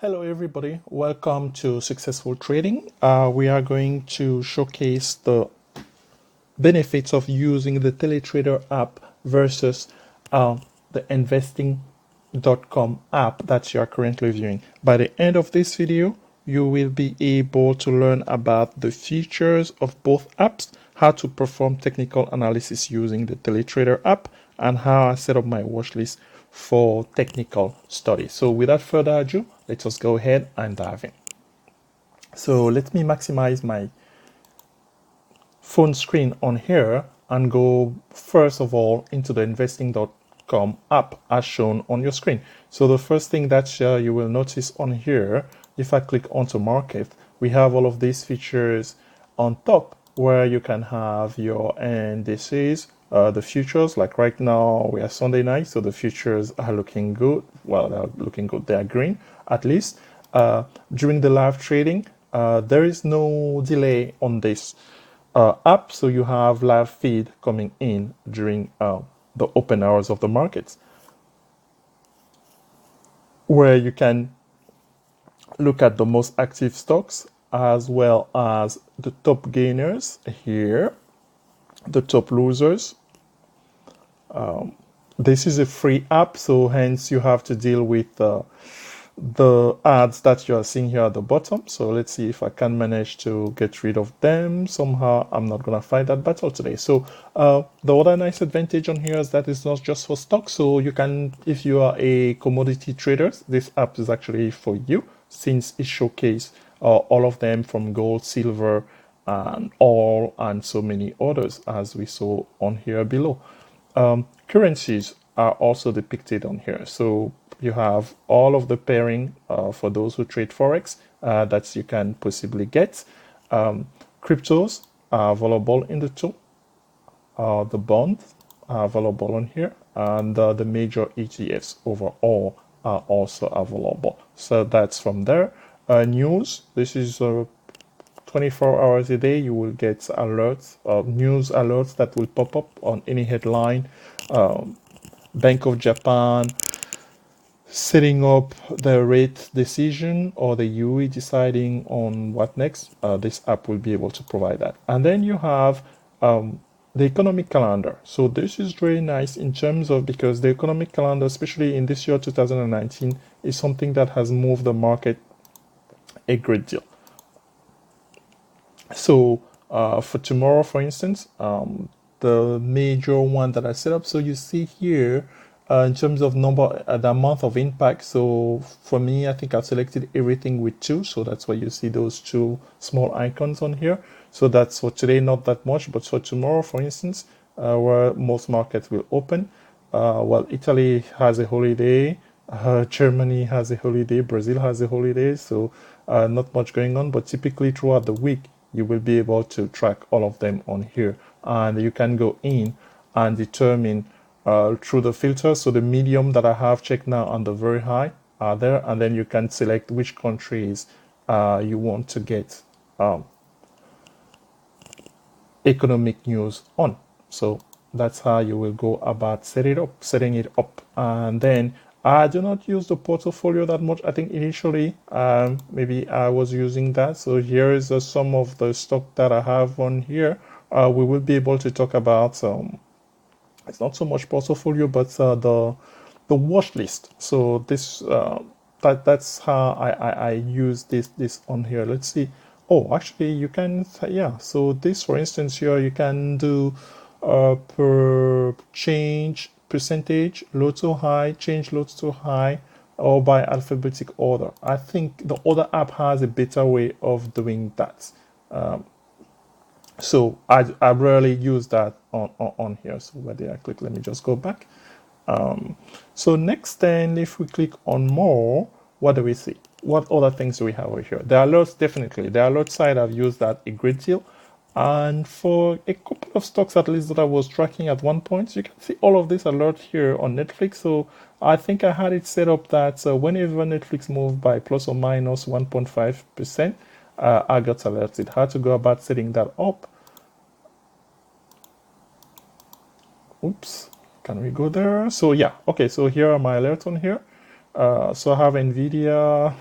Hello everybody, welcome to Successful Trading. We are going to showcase the benefits of using the Teletrader app versus the investing.com app that you are currently viewing. By the end of this video, you will be able to learn about the features of both apps, how to perform technical analysis using the Teletrader app, and how I set up my watch list for technical study. So without further ado, let us go ahead and dive in. So let me maximize my phone screen on here and go first of all into the investing.com app as shown on your screen. So the first thing that you will notice on here, if I click onto market, we have all of these features on top where you can have your indices, the futures. Like right now we are Sunday night, so the futures are looking good. Well, they're looking good, they are green at least. During the live trading, there is no delay on this app, so you have live feed coming in during the open hours of the markets, where you can look at the most active stocks as well as the top gainers here, the top losers. This is a free app, so hence you have to deal with the ads that you are seeing here at the bottom. So let's see if I can manage to get rid of them somehow. I'm not gonna fight that battle today. So the other nice advantage on here is that it's not just for stocks. So you can, if you are a commodity trader, this app is actually for you, since it showcases all of them from gold, silver, and oil, and so many others as we saw on here below. Currencies are also depicted on here. So you have all of the pairing for those who trade Forex that you can possibly get. Cryptos are available in the tool. The bonds are available on here. And the major ETFs overall are also available. So that's from there. News, this is 24 hours a day, you will get alerts, news alerts that will pop up on any headline. Bank of Japan setting up the rate decision, or the UE deciding on what next. This app will be able to provide that. And then you have the economic calendar. So this is very nice in terms of, because the economic calendar, especially in this year 2019, is something that has moved the market a great deal. So for tomorrow, for instance, the major one that I set up, so you see here in terms of number, the amount of impact. So for me, I think I've selected everything with 2, so that's why you see those 2 small icons on here. So that's for today, not that much, but for tomorrow, for instance, where most markets will open, well, Italy has a holiday, Germany has a holiday, Brazil has a holiday, so not much going on. But typically throughout the week, you will be able to track all of them on here, and you can go in and determine through the filter. So the medium that I have checked now on the very high are there, and then you can select which countries you want to get economic news on. So that's how you will go about setting it up. And then I do not use the portfolio that much. I think initially maybe I was using that. So here is some of the stock that I have on here. We will be able to talk about it's not so much portfolio, but the watch list. So this that's how I use this on here. Let's see. Oh, actually, you can, yeah. So this, for instance, here you can do per change percentage, low to high, change low to high, or by alphabetic order. I think the other app has a better way of doing that. So I rarely use that on here. So where did I click? Let me just go back. So next then, if we click on more, what do we see? What other things do we have over here? The alerts, definitely. The alert side, I've used that a great deal. And for a couple of stocks at least that I was tracking at one point, you can see all of this alert here on Netflix. So I think I had it set up that whenever Netflix moved by plus or minus 1.5%, I got alerted. How to go about setting that up? Oops, can we go there? So yeah, okay, so here are my alerts on here. So I have NVIDIA,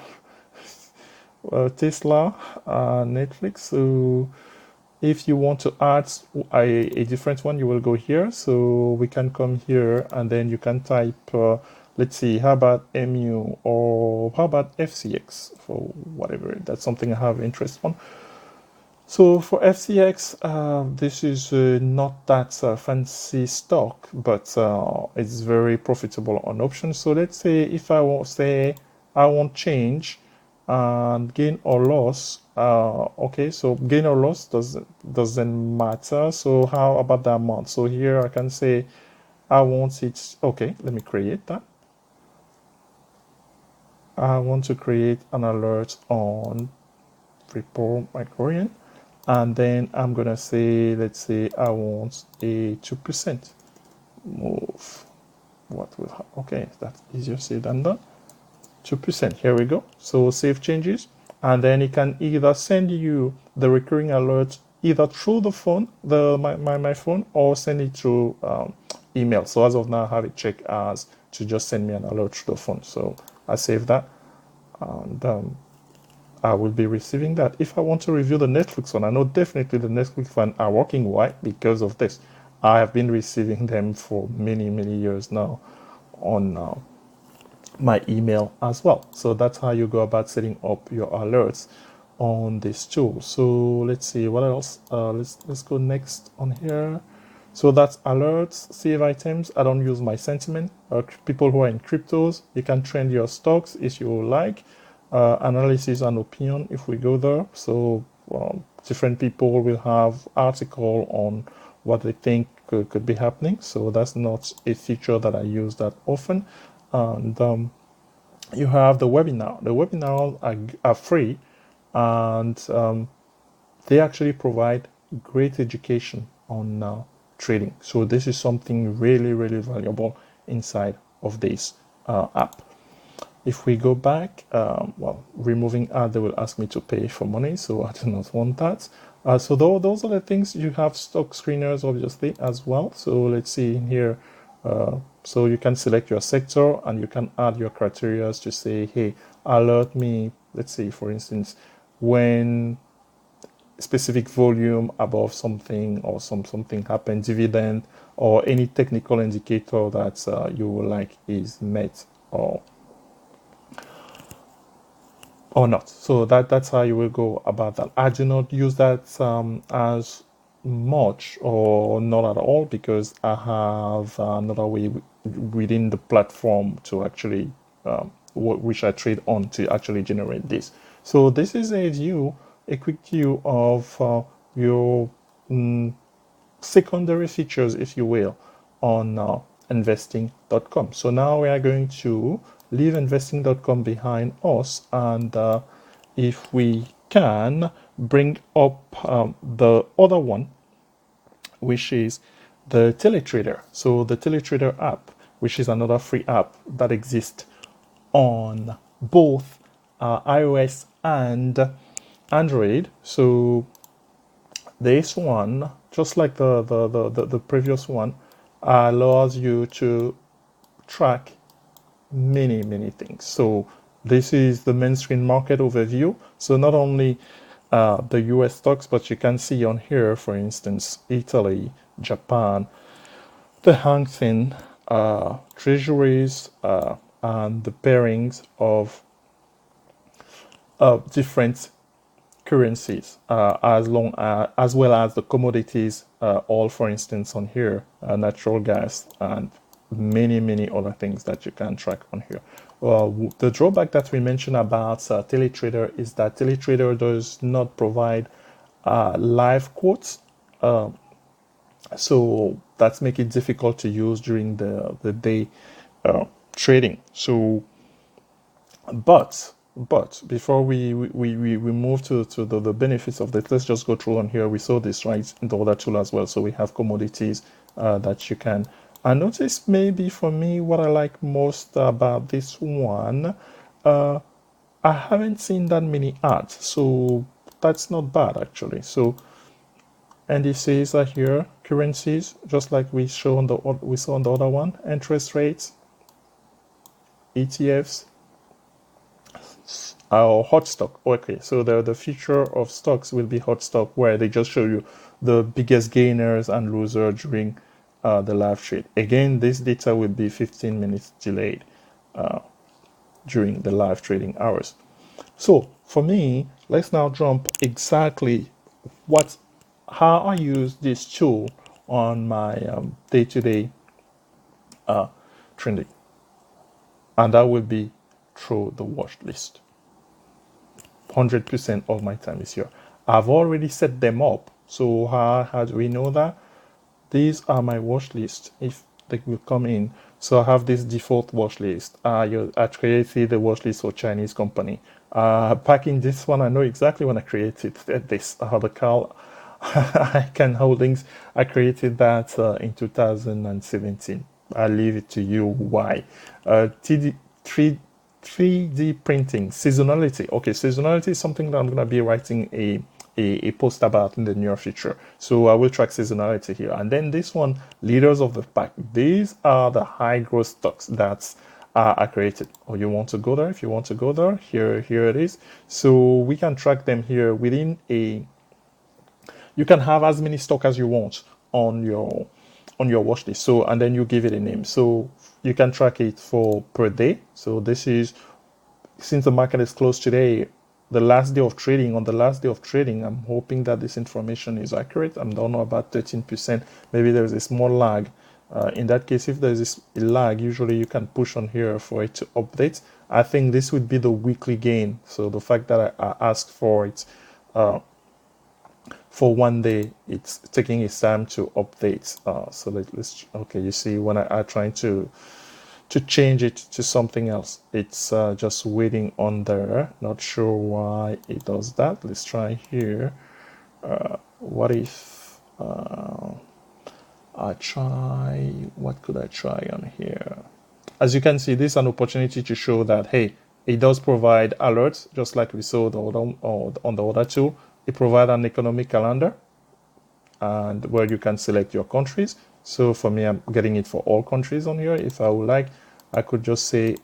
Tesla, Netflix. So if you want to add a different one, you will go here. So we can come here and then you can type, let's see, how about MU or how about FCX for whatever. That's something I have interest on. So for FCX, this is not that fancy stock, but it's very profitable on options. So let's say if I want say I want change and gain or loss. Okay, so gain or loss doesn't matter. So how about the amount? So here I can say I want it. Okay, let me create that. I want to create an alert on report microyen. And then I'm gonna say, let's say I want a 2% move. What will happen? Okay, that's easier said than done. 2%. Here we go. So save changes, and then it can either send you the recurring alert either through the phone, my phone, or send it through email. So as of now, I have it checked as to just send me an alert through the phone. So I save that, and I will be receiving that. If I want to review the Netflix one, I know definitely the Netflix one are working. Why? Because of this. I have been receiving them for many, many years now on my email as well. So that's how you go about setting up your alerts on this tool. So let's see what else. Let's go next on here. So that's alerts, save items. I don't use my sentiment. People who are in cryptos, you can trend your stocks if you like. Analysis and opinion if we go there. So different people will have article on what they think could be happening. So that's not a feature that I use that often. And you have the webinar. The webinars are free, and they actually provide great education on trading. So this is something really, really valuable inside of this app. If we go back, well, removing ad, they will ask me to pay for money, so I do not want that. So those are the things. You have stock screeners, obviously, as well. So let's see in here. So you can select your sector and you can add your criteria to say, hey, alert me, let's say, for instance, when specific volume above something or something happen, dividend, or any technical indicator that you would like is met or not. So that's how you will go about that. I do not use that as much or not at all because I have another way within the platform to actually which I trade on to actually generate this. So this is a quick view of your secondary features, if you will, on investing.com. So now we are going to leave investing.com behind us, and if we can bring up the other one, which is the Teletrader. So the Teletrader app, which is another free app that exists on both iOS and Android. So this one, just like the previous one, allows you to track many things. So this is the main screen market overview. So not only the US stocks, but you can see on here, for instance, Italy, Japan, the Hang Seng, treasuries, and the pairings of different currencies, as well as the commodities, all for instance on here, natural gas and many other things that you can track on here. The drawback that we mentioned about Teletrader is that Teletrader does not provide live quotes, so that's make it difficult to use during the day trading. So but before we move to the benefits of this, let's just go through on here. We saw this right in the other tool as well. So we have commodities that you can. I notice maybe for me what I like most about this one, I haven't seen that many ads, so that's not bad actually. So indices are here, currencies, just like we saw on the other one, interest rates, ETFs, Or hot stock. Okay, so the feature of stocks will be hot stock, where they just show you the biggest gainers and losers during the live trade. Again, this data will be 15 minutes delayed during the live trading hours. So for me, let's now jump exactly how I use this tool on my day-to-day trading, and that will be through the watch list. 100% of my time is here. I've already set them up. So how do we know that? These are my watch lists if they will come in. So I have this default watch list. I created the watch list for Chinese company. Back in this one, I know exactly when I created this. The Carl Icahn Holdings, I created that in 2017. I leave it to you why. TD, 3D printing, seasonality. Okay, seasonality is something that I'm going to be writing a post about in the near future. So I will track seasonality here. And then this one, leaders of the pack. These are the high growth stocks that are created. Or you want to go there? If you want to go there, here it is. So we can track them here within a. You can have as many stock as you want on your watch list. So and then you give it a name. So you can track it for per day. So this is, since the market is closed today, the last day of trading, on the last day of trading, I'm hoping that this information is accurate. I don't know about 13%. Maybe there's a small lag. In that case, if there's a lag, usually you can push on here for it to update. I think this would be the weekly gain. So the fact that I asked for it for one day, it's taking its time to update. So let's, okay, you see when I trying to change it to something else, it's just waiting on there. Not sure why it does that. Let's try here. What if I try, what could I try on here? As you can see, this is an opportunity to show that, hey, it does provide alerts, just like we saw on the other tool. It provides an economic calendar, and where you can select your countries. So for me, I'm getting it for all countries on here. If I would like, I could just say,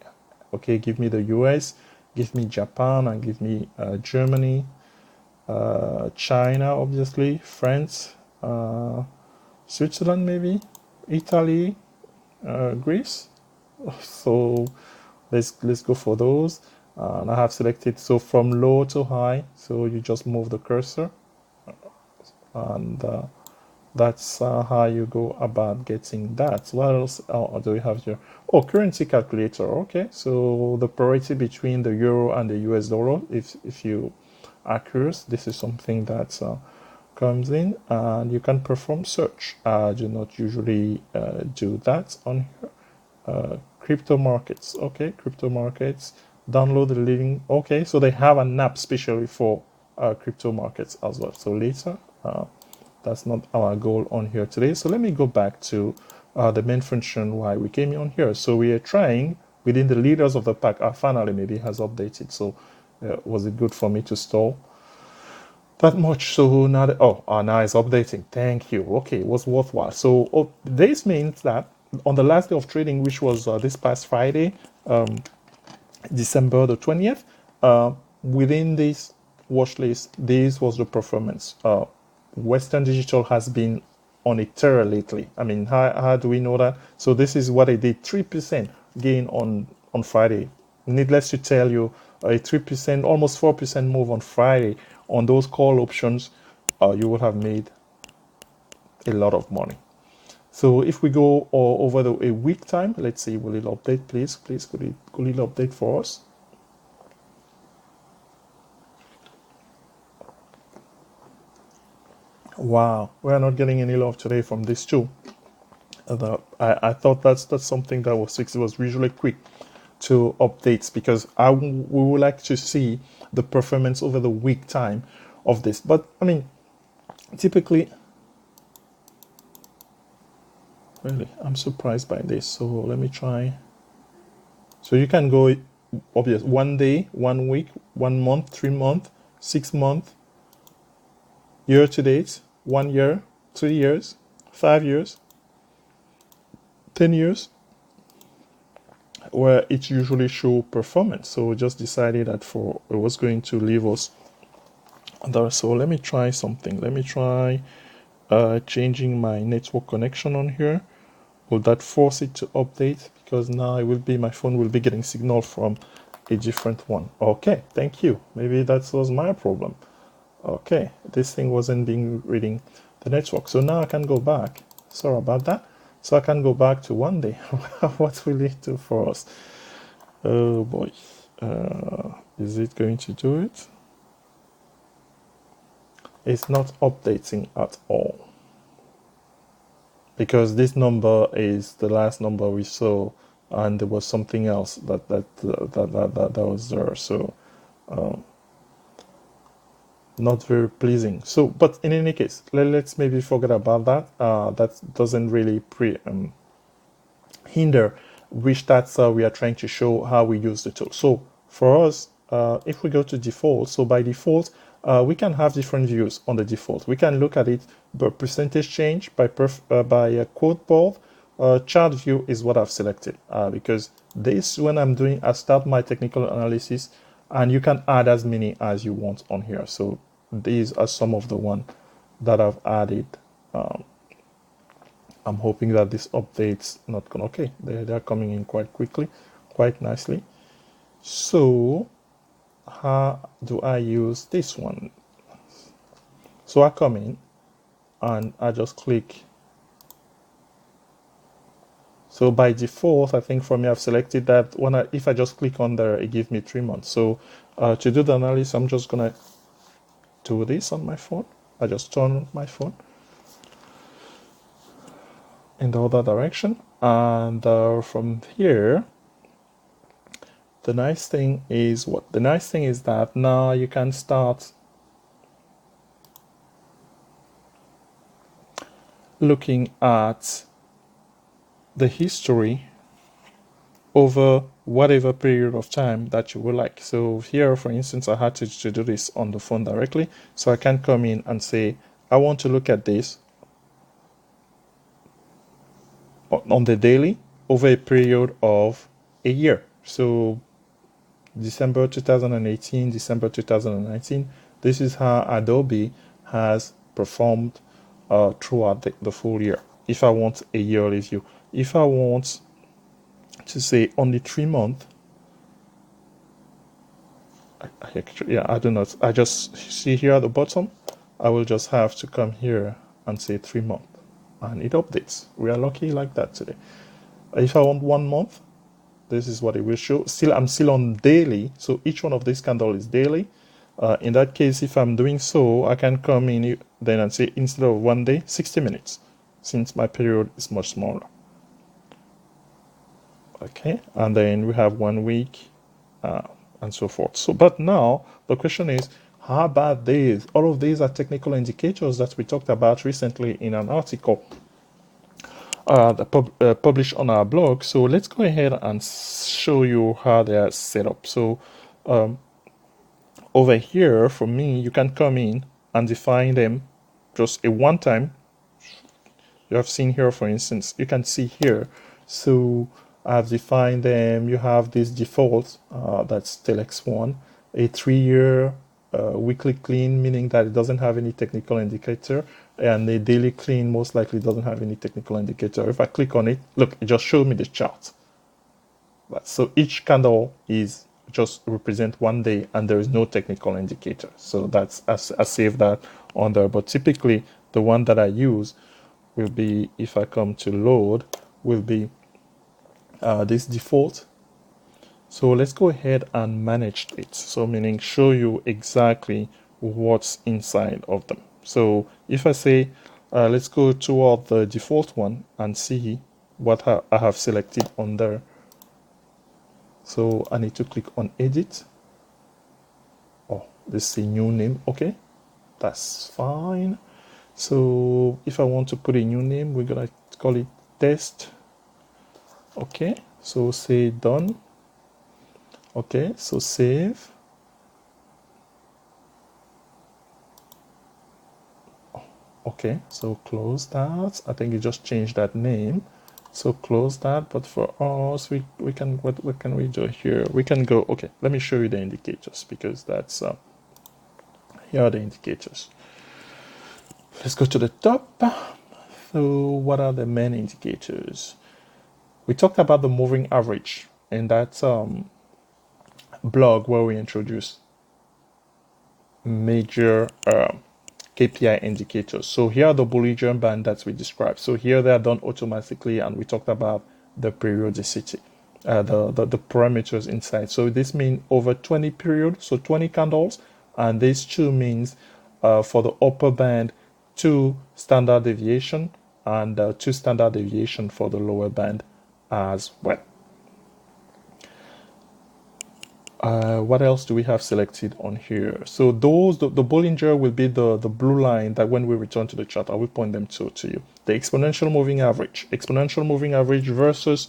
okay, give me the US, give me Japan, and give me Germany, China, obviously, France, Switzerland, maybe, Italy, Greece. So let's go for those. And I have selected, so from low to high. So you just move the cursor, and that's how you go about getting that. What else do we have here? Oh, currency calculator. Okay, so the parity between the euro and the US dollar. If you are curious, this is something that comes in, and you can perform search. I do not usually do that on here. Crypto markets. Okay, crypto markets. Download the link. Okay, so they have an app specially for crypto markets as well. So later. That's not our goal on here today. So let me go back to the main function why we came on here. So we are trying within the leaders of the pack. Finally, maybe has updated. So was it good for me to store that much? So now, now it's updating. Thank you. Okay, it was worthwhile. So this means that on the last day of trading, which was this past Friday, December the 20th, within this watch list, this was the performance. Western Digital has been on a tear lately. I mean, how do we know that? So this is what I did, 3% gain on Friday. Needless to tell you, a 3%, almost 4% move on Friday on those call options, you would have made a lot of money. So if we go over a week time, let's see, will it update, please? Please, could it update for us? Wow, we are not getting any love today from this too. I thought that's something that was usually quick to updates, because we would like to see the performance over the week time of this. But I mean, typically, really, I'm surprised by this. So let me try. So you can go obvious 1 day, 1 week, 1 month, 3 month, 6 month, year to date, 1 year, 3 years, 5 years, 10 years. where it usually show performance. So we just decided that it was going to leave us there. So let me try something. Let me try changing my network connection on here. Will that force it to update? Because now it will be, my phone will be getting signal from a different one. Okay, thank you. Maybe that was my problem. Okay, this thing wasn't reading the network. So now I can go back. Sorry about that. So I can go back to 1 day. What will it do for us? Oh boy. Is it going to do it? It's not updating at all, because this number is the last number we saw, and there was something else that was there. So not very pleasing. So, but in any case, let's maybe forget about that. That doesn't really hinder which stats we are trying to show how we use the tool. So for us, if we go to default, so by default, we can have different views on the default. We can look at it by percentage change, by a quote board. Chart view is what I've selected because this, when I'm doing, I start my technical analysis, and you can add as many as you want on here. So these are some of the ones that I've added. I'm hoping that this update's not gonna, okay, they're coming in quite quickly, quite nicely. So how do I use this one? So I come in and I just click. So by default, I think for me, I've selected that if I just click on there, it gives me 3 months. So to do the analysis, I'm just gonna do this on my phone. I just turn on my phone in the other direction, and from here, the nice thing is what? The nice thing is that now you can start looking at the history over whatever period of time that you would like. So here, for instance, I had to do this on the phone directly. So I can come in and say, I want to look at this on the daily over a period of a year. So December 2018, December 2019, this is how Adobe has performed throughout the full year. If I want a yearly view, if I want to say only 3 months, I do not. I just see here at the bottom, I will just have to come here and say 3 months, and it updates. We are lucky like that today. If I want 1 month, this is what it will show. I'm still on daily, so each one of these candles is daily. In that case, if I'm doing so, I can come in then and say, instead of 1 day, 60 minutes, since my period is much smaller. Okay, and then we have 1 week, and so forth. So, but now the question is, how about these? All of these are technical indicators that we talked about recently in an article published on our blog. So let's go ahead and show you how they are set up. So over here, for me, you can come in and define them just a one time. You have seen here, for instance, you can see here. So I've defined them. You have this default, that's Telex1, a 3-year weekly clean, meaning that it doesn't have any technical indicator, and a daily clean most likely doesn't have any technical indicator. If I click on it, look, it just showed me the chart. So each candle is just represent 1 day, and there is no technical indicator. So that's, I save that on there. But typically, the one that I use will be, if I come to load, will be this default. So let's go ahead and manage it. So meaning show you exactly what's inside of them. So if I say, let's go toward the default one and see what I have selected on there. So I need to click on edit. Oh, this is a new name. Okay, that's fine. So if I want to put a new name, we're gonna call it test. Okay, so say done. Okay, so save. Okay, so close that. I think you just changed that name. So close that, but for us, we can, what can we do here? We can go, okay, let me show you the indicators, because that's, here are the indicators. Let's go to the top. So what are the main indicators? We talked about the moving average in that blog where we introduced major KPI indicators. So here are the Bollinger Band that we described. So here they are done automatically, and we talked about the periodicity, the parameters inside. So this means over 20 periods, so 20 candles, and this 2 means for the upper band 2 standard deviation and 2 standard deviation for the lower band as well. What else do we have selected on here? So those, the Bollinger will be the blue line that when we return to the chart, I will point them to you. The exponential moving average. Exponential moving average versus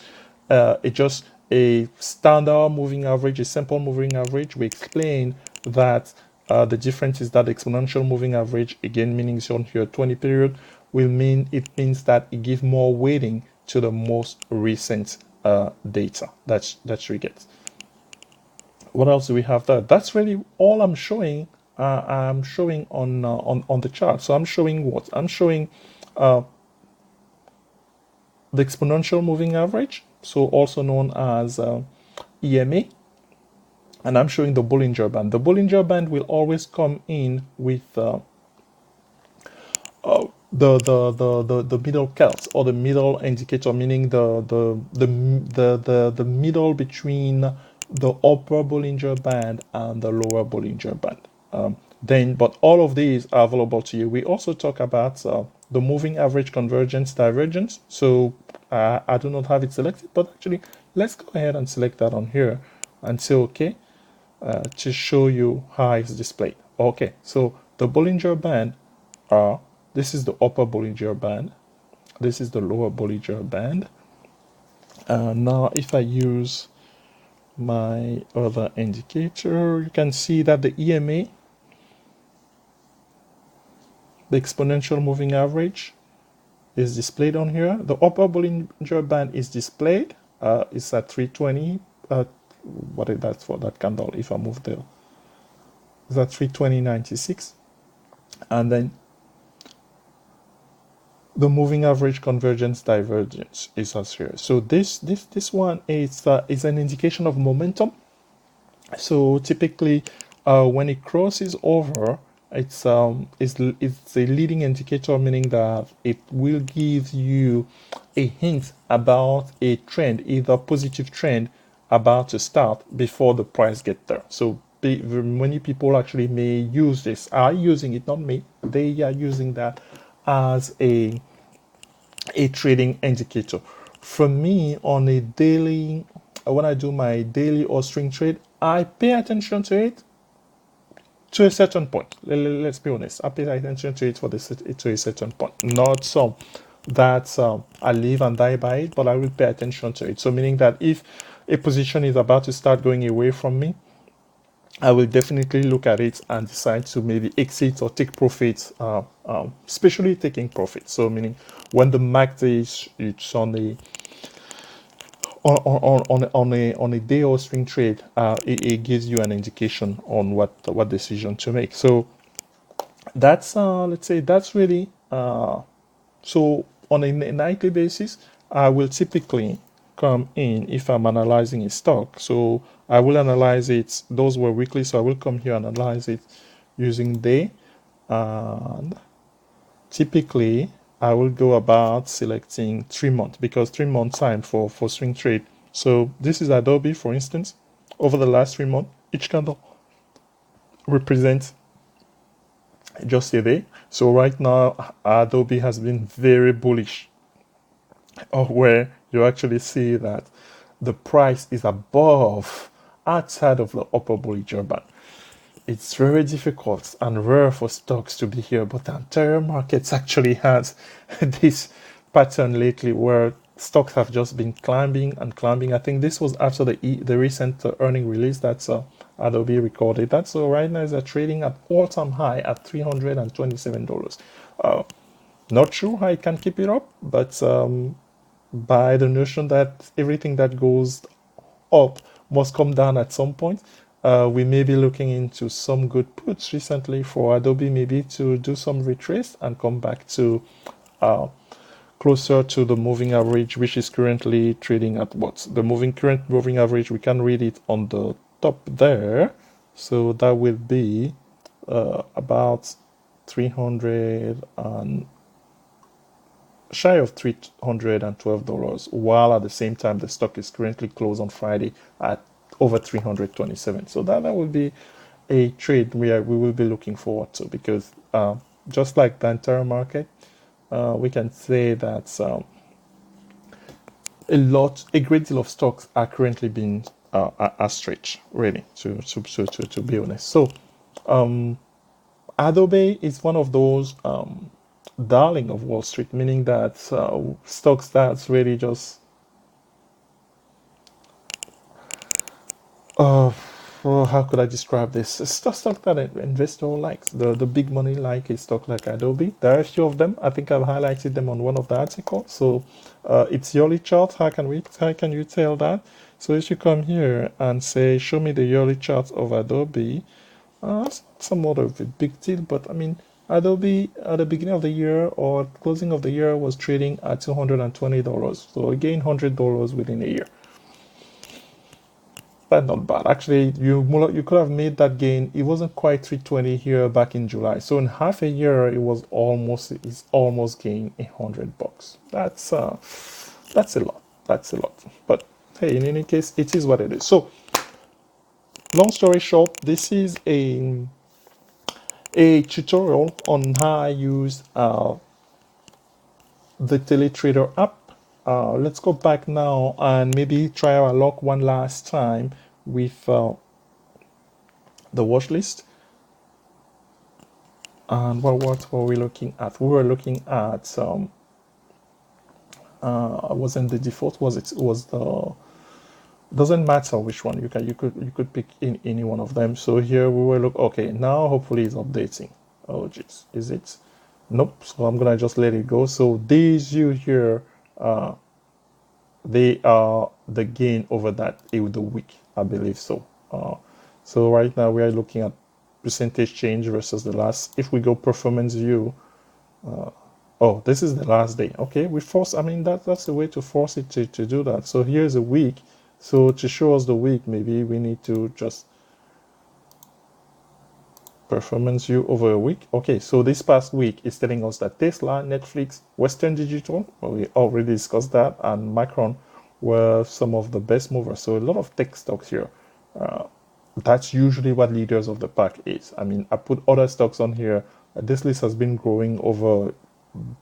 just a standard moving average, a simple moving average. We explain that the difference is that exponential moving average, again meaning on here 20 period, will mean, it means that it gives more weighting to the most recent data that you get. What else do we have there? That's really all I'm showing. I'm showing on the chart. So I'm showing what? I'm showing the exponential moving average, so also known as EMA, and I'm showing the Bollinger Band. The Bollinger Band will always come in with the middle cells, or the middle indicator, meaning the middle between the upper Bollinger Band and the lower Bollinger Band. But all of these are available to you. We also talk about the moving average convergence divergence. So I do not have it selected, but actually let's go ahead and select that on here and say okay, to show you how it's displayed. Okay, so the Bollinger Band are, this is the upper Bollinger Band, this is the lower Bollinger Band. Now if I use my other indicator, you can see that the EMA, the exponential moving average, is displayed on here. The upper Bollinger Band is displayed. It's at 320. What is that for that candle? If I move there, it's at 320.96, and then the moving average convergence divergence is as here. So this one is an indication of momentum. So typically, when it crosses over, it's a leading indicator, meaning that it will give you a hint about a trend, either positive trend about to start before the price get there. So many people actually may use this, are using it, not me, they are using that as a trading indicator. For me, on a daily, when I do my daily or swing trade, I pay attention to it to a certain point. Let's be honest, I pay attention to it to a certain point. Not so that I live and die by it, but I will pay attention to it. So meaning that if a position is about to start going away from me, I will definitely look at it and decide to maybe exit or take profits, especially taking profits. So meaning when the market is, it's on a day or swing trade, it gives you an indication on what decision to make. So that's let's say that's really so on a nightly basis, I will typically come in if I'm analyzing a stock. So I will analyze it. Those were weekly, so I will come here and analyze it using day. And typically, I will go about selecting 3 months, because 3 months time for swing trade. So this is Adobe, for instance. Over the last 3 months, each candle represents just a day. So right now, Adobe has been very bullish, where you actually see that the price is above, outside of the upper Bollinger Band. It's very difficult and rare for stocks to be here, but the entire market actually has this pattern lately where stocks have just been climbing and climbing. I think this was after the recent earning release that Adobe recorded that. So right now they're trading at all-time high at $327. Not sure how I can keep it up, but by the notion that everything that goes up must come down at some point. We may be looking into some good puts recently for Adobe, maybe to do some retrace and come back to closer to the moving average, which is currently trading at what? The current moving average, we can read it on the top there. So that will be about 300 and shy of $312, while at the same time the stock is currently closed on Friday at over 327. So that would be a trade we will be looking forward to, because just like the entire market, we can say that a great deal of stocks are currently being are stretched, really, to be honest. So Adobe is one of those darling of Wall Street, meaning that stocks that's really just well, how could I describe this? It's a stock that an investor likes. The big money like a stock like Adobe. There are a few of them. I think I've highlighted them on one of the articles. So it's yearly chart. How can you tell that? So if you come here and say, show me the yearly chart of Adobe, it's not somewhat of a big deal, but I mean, Adobe at the beginning of the year or closing of the year was trading at $220. So again, $100 within a year. That's not bad. Actually, you could have made that gain. It wasn't quite 320 here back in July. So in half a year, it's almost gained $100. That's a lot. That's a lot. But hey, in any case, it is what it is. So long story short, this is a tutorial on how I use the Teletrader app. Let's go back now and maybe try our luck one last time with the watch list. And what were we looking at? We were looking at wasn't the default, was it? It was the, doesn't matter which one. You could pick in any one of them. So here we were okay, now hopefully it's updating. Oh jeez, is it? Nope. So I'm gonna just let it go. So these you here they are the gain over that the week, I believe so. So right now we are looking at percentage change versus the last. If we go performance view, oh, this is the last day. Okay, we force. I mean that's the way to force it to do that. So here's a week. So to show us the week, maybe we need to just performance view over a week. Okay, so this past week is telling us that Tesla, Netflix, Western Digital, well, we already discussed that, and Macron were some of the best movers. So a lot of tech stocks here. That's usually what leaders of the pack is. I mean, I put other stocks on here. This list has been growing over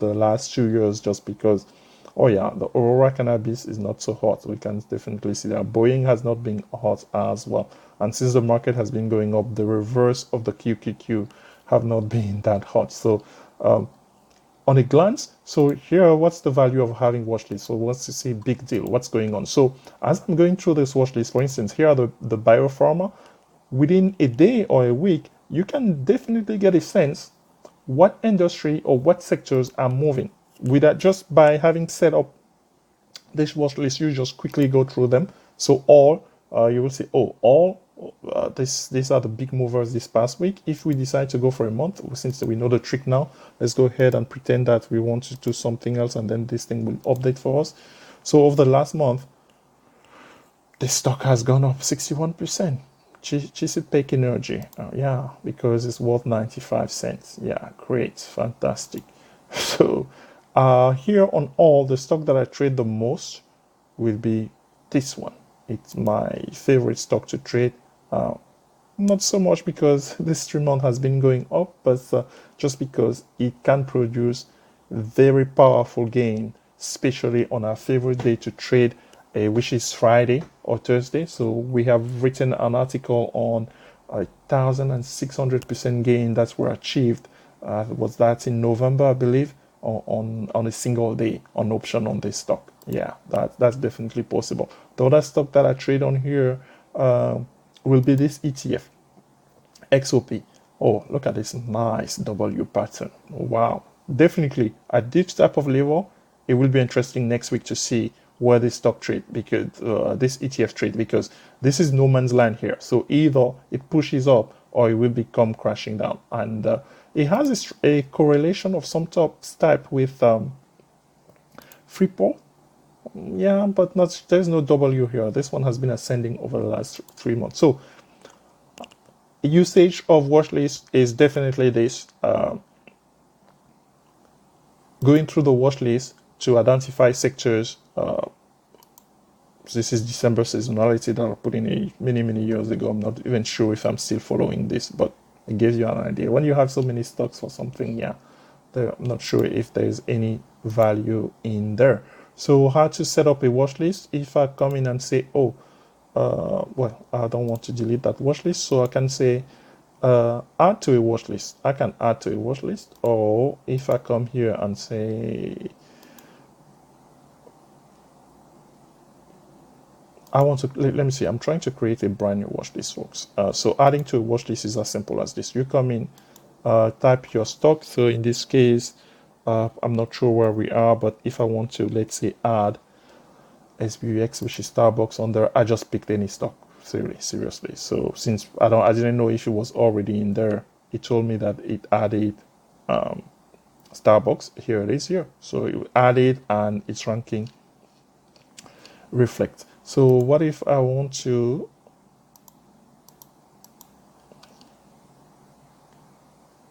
the last 2 years just because, oh yeah, the Aurora cannabis is not so hot. We can definitely see that. Boeing has not been hot as well. And since the market has been going up, the reverse of the QQQ have not been that hot. So on a glance, so here, what's the value of having watch list? So let's see, big deal, what's going on? So as I'm going through this watch list, for instance, here are the biopharma. Within a day or a week, you can definitely get a sense what industry or what sectors are moving. With that, just by having set up this watch list, you just quickly go through them. So all you will see, these are the big movers this past week. If we decide to go for a month, since we know the trick now, let's go ahead and pretend that we want to do something else, and then this thing will update for us. So over the last month, the stock has gone up 61%. Chesapeake Energy, yeah, because it's worth 95 cents. Yeah, great, fantastic. So here on all, the stock that I trade the most will be this one. It's my favorite stock to trade. Not so much because this 3 month has been going up, but just because it can produce very powerful gain, especially on our favorite day to trade, which is Friday or Thursday. So we have written an article on 1,600% gain that were achieved. Was that in November, I believe, on a single day on option on this stock. Yeah, that's definitely possible. The other stock that I trade on here will be this ETF, XOP. Oh, look at this nice W pattern. Wow, definitely at this type of level, it will be interesting next week to see where this stock trade, because this ETF trade, because this is no man's land here. So either it pushes up or it will become crashing down, and it has a correlation of some type with Freeport. Yeah, but not, there's no W here. This one has been ascending over the last 3 months. So usage of Watchlist is definitely this, going through the Watchlist to identify sectors. This is December seasonality that I put in many years ago. I'm not even sure if I'm still following this, but it gives you an idea. When you have so many stocks for something, yeah, I'm not sure if there's any value in there. So how to set up a watch list? If I come in and say, oh, well, I don't want to delete that watch list, so I can say add to a watch list. I can add to a watch list, or if I come here and say I want to, let me see, I'm trying to create a brand new watch list, folks. So adding to a watch list is as simple as this. You come in, type your stock. So in this case, I'm not sure where we are, but if I want to, let's say, add SBUX, which is Starbucks, on there, I just picked any stock. Seriously. So since I didn't know if it was already in there, it told me that it added Starbucks. Here it is here. So it added, and its ranking reflects. So what if I want to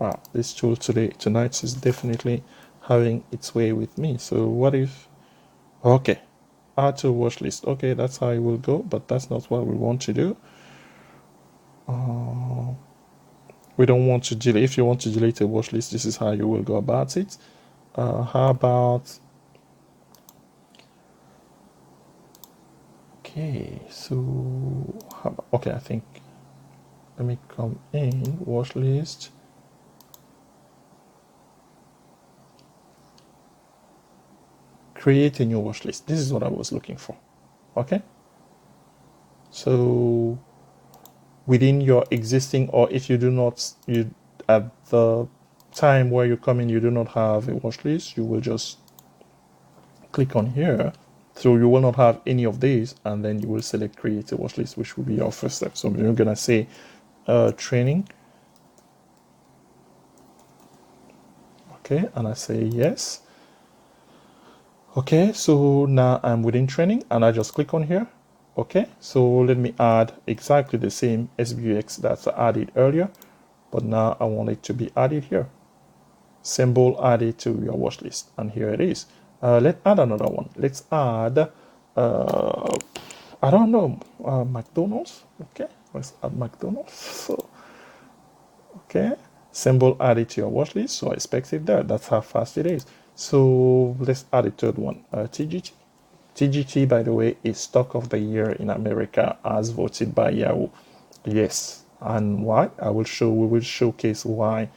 wow, this tool tonight is definitely having its way with me. So what if, okay, add to watch list. Okay, that's how it will go, but that's not what we want to do. We don't want to delete. If you want to delete a watch list, this is how you will go about it. How about, okay, so okay, I think, let me come in, watch list. Create a new watch list. This is what I was looking for. Okay. So within your existing, or if you do not, you at the time where you come in, you do not have a watch list, you will just click on here. So you will not have any of these, and then you will select create a watch list, which will be your first step. So you're gonna say training. Okay, and I say yes. Okay, so now I'm within training, and I just click on here. Okay, so let me add exactly the same SBUX that's added earlier, but now I want it to be added here. Symbol added to your watch list, and here it is. Let's add another one. Let's add, I don't know, McDonald's. Okay, let's add McDonald's. So, okay, symbol added to your watch list, so I expect it there. That's how fast it is. So let's add a third one, TGT. TGT, by the way, is stock of the year in America as voted by Yahoo. Yes, and why? We will showcase why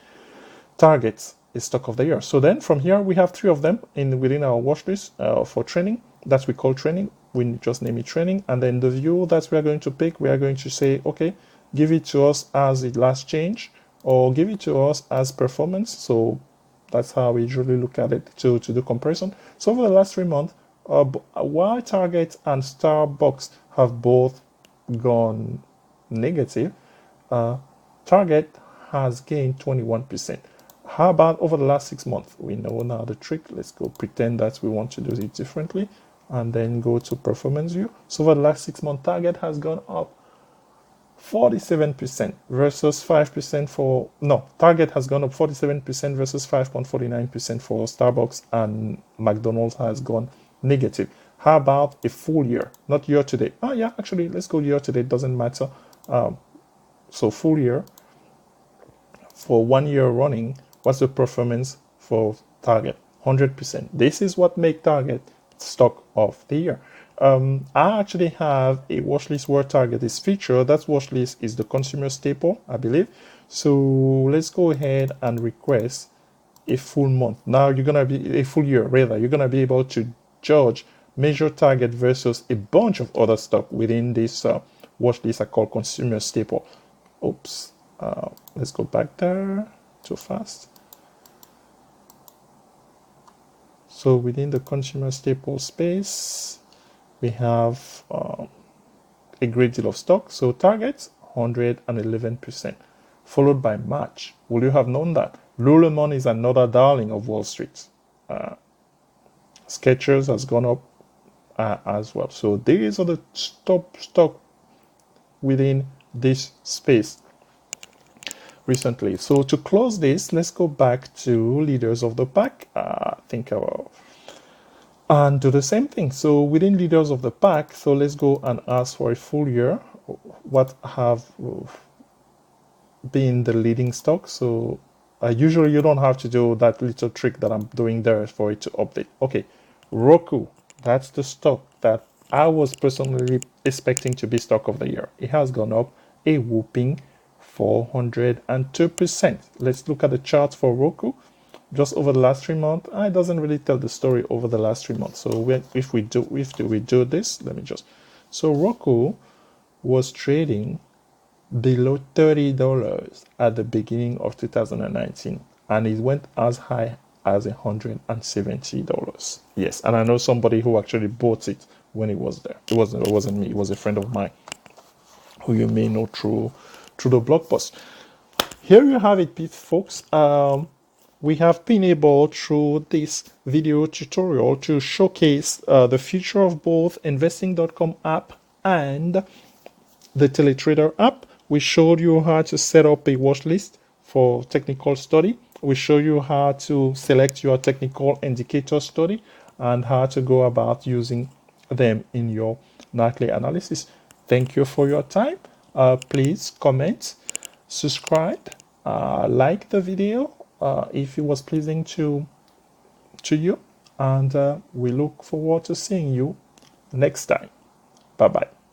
Target is stock of the year. So then from here, we have 3 of them within our watch list for training. That's we call training. We just name it training. And then the view that we are going to pick, we are going to say, okay, give it to us as the last change, or give it to us as performance. So that's how we usually look at it to do comparison. So over the last 3 months, while Target and Starbucks have both gone negative, Target has gained 21%. How about over the last 6 months? We know now the trick. Let's go pretend that we want to do it differently, and then go to performance view. So over the last 6 months, Target has gone up 47% versus 5% for, no, Target has gone up 47% versus 5.49% for Starbucks, and McDonald's has gone negative. How about a full year, not year to date? Oh yeah, actually, let's go year to date, doesn't matter. So full year, for 1 year running, what's the performance for Target? 100%. This is what makes Target stock of the year. I actually have a watch list where Target is featured. That watch list is the consumer staple, I believe. So let's go ahead and request a full month. Now you're gonna be a full year, rather. You're gonna be able to judge, measure Target versus a bunch of other stock within this watch list I call consumer staple. Oops. Let's go back there. Too fast. So within the consumer staple space, we have a great deal of stock. So Target, 111%, followed by Match. Will you have known that? Lululemon is another darling of Wall Street. Skechers has gone up as well. So these are the top stock within this space recently. So to close this, let's go back to leaders of the pack. Think about and do the same thing. So within leaders of the pack, so let's go and ask for a full year. What have been the leading stock? So usually you don't have to do that little trick that I'm doing there for it to update. Okay, Roku, that's the stock that I was personally expecting to be stock of the year. It has gone up a whooping 402%. Let's look at the chart for Roku. Just over the last 3 months, it doesn't really tell the story over the last 3 months. So if we do this, let me just. So Roku was trading below $30 at the beginning of 2019, and it went as high as $170. Yes, and I know somebody who actually bought it when it was there. It wasn't me. It was a friend of mine who you may know through the blog post. Here you have it, folks. We have been able through this video tutorial to showcase the future of both investing.com app and the Teletrader app. We showed you how to set up a watch list for technical study. We show you how to select your technical indicator study and how to go about using them in your nightly analysis. Thank you for your time. Please comment, subscribe, like the video if it was pleasing to you, and we look forward to seeing you next time. Bye bye.